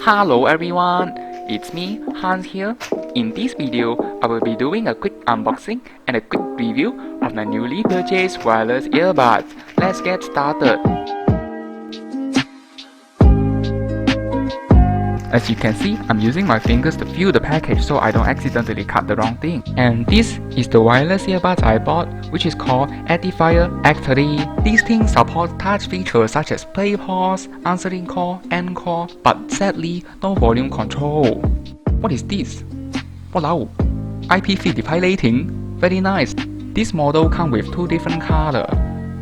Hello everyone, it's me, Hans here. In this video, I will be doing a quick unboxing and a quick review of my newly purchased wireless earbuds. Let's get started. As you can see, I'm using my fingers to feel the package so I don't accidentally cut the wrong thing. And this is the wireless earbuds I bought, which is called Edifier X3. These things support touch features such as play, pause, answering call, end call, but sadly, no volume control. What is this? Wow! IP55 rating? Very nice. This model comes with two different colors.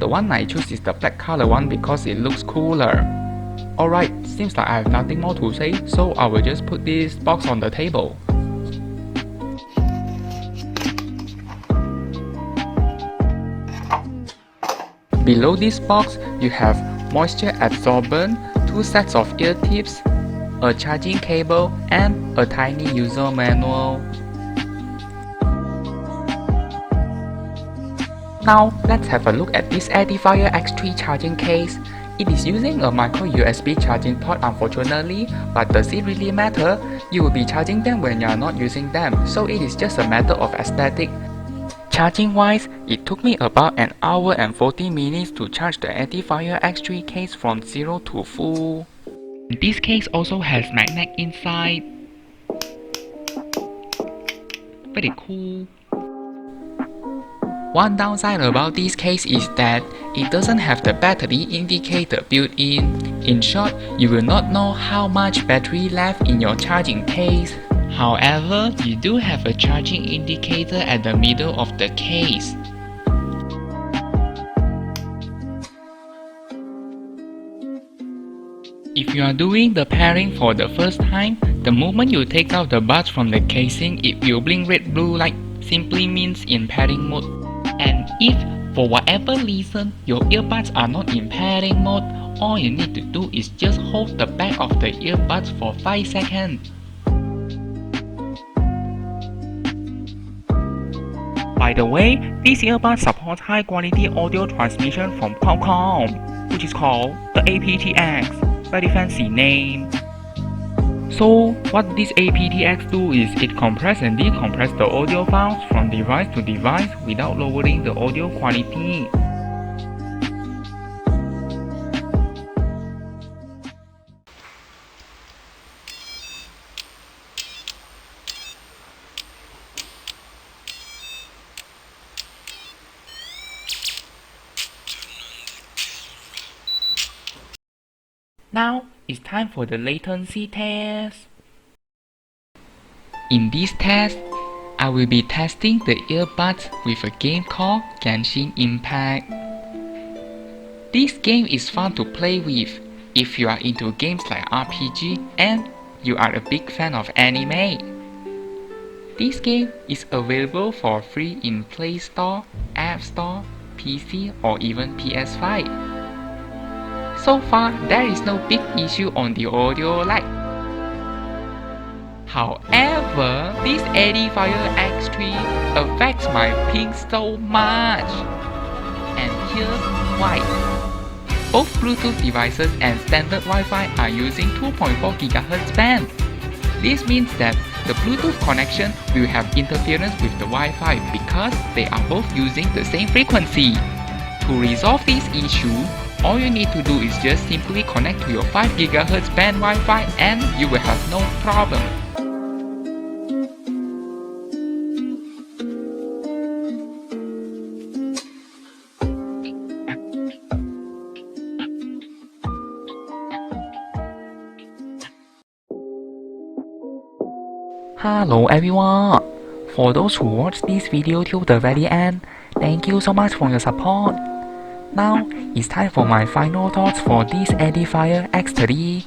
The one I choose is the black color one because it looks cooler. Alright, seems like I have nothing more to say, so I will just put this box on the table. Below this box, you have moisture absorbent, two sets of ear tips, a charging cable, and a tiny user manual. Now, let's have a look at this Edifier X3 charging case. It is using a micro USB charging port unfortunately, but does it really matter? You will be charging them when you are not using them, so it is just a matter of aesthetic. Charging wise, it took me about an hour and 40 minutes to charge the Edifier X3 case from 0 to full. This case also has magnet inside. Very cool. One downside about this case is that it doesn't have the battery indicator built in. In short, you will not know how much battery left in your charging case. However, you do have a charging indicator at the middle of the case. If you are doing the pairing for the first time, the moment you take out the buds from the casing, it will blink red-blue light, simply means in pairing mode. And if, for whatever reason, your earbuds are not in pairing mode, all you need to do is just hold the back of the earbuds for 5 seconds. By the way, these earbuds support high quality audio transmission from Qualcomm, which is called the aptX, very fancy name. So, what this aptX do is it compress and decompress the audio files from device to device without lowering the audio quality. Now, it's time for the latency test. In this test, I will be testing the earbuds with a game called Genshin Impact. This game is fun to play with if you are into games like RPG and you are a big fan of anime. This game is available for free in Play Store, App Store, PC or even PS5. So far, there is no big issue on the audio lag. However, this Edifier X3 affects my ping so much. And here's why. Both Bluetooth devices and standard Wi-Fi are using 2.4 GHz band. This means that the Bluetooth connection will have interference with the Wi-Fi because they are both using the same frequency. To resolve this issue, all you need to do is just simply connect to your 5 GHz band Wi-Fi and you will have no problem. Hello everyone! For those who watched this video till the very end, thank you so much for your support. Now, it's time for my final thoughts for this Edifier X3.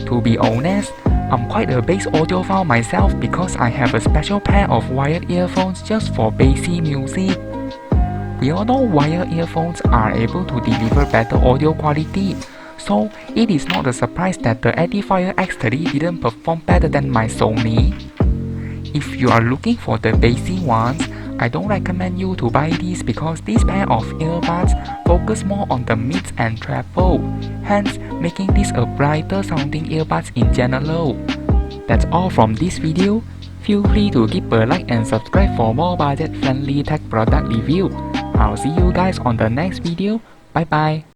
To be honest, I'm quite a bass audiophile myself because I have a special pair of wired earphones just for bassy music. We all know wired earphones are able to deliver better audio quality, so it is not a surprise that the Edifier X3 didn't perform better than my Sony. If you are looking for the bassy ones, I don't recommend you to buy these because this pair of earbuds focus more on the mix and treble, hence making this a brighter sounding earbuds in general. That's all from this video. Feel free to give a like and subscribe for more budget friendly tech product review. I'll see you guys on the next video. Bye bye.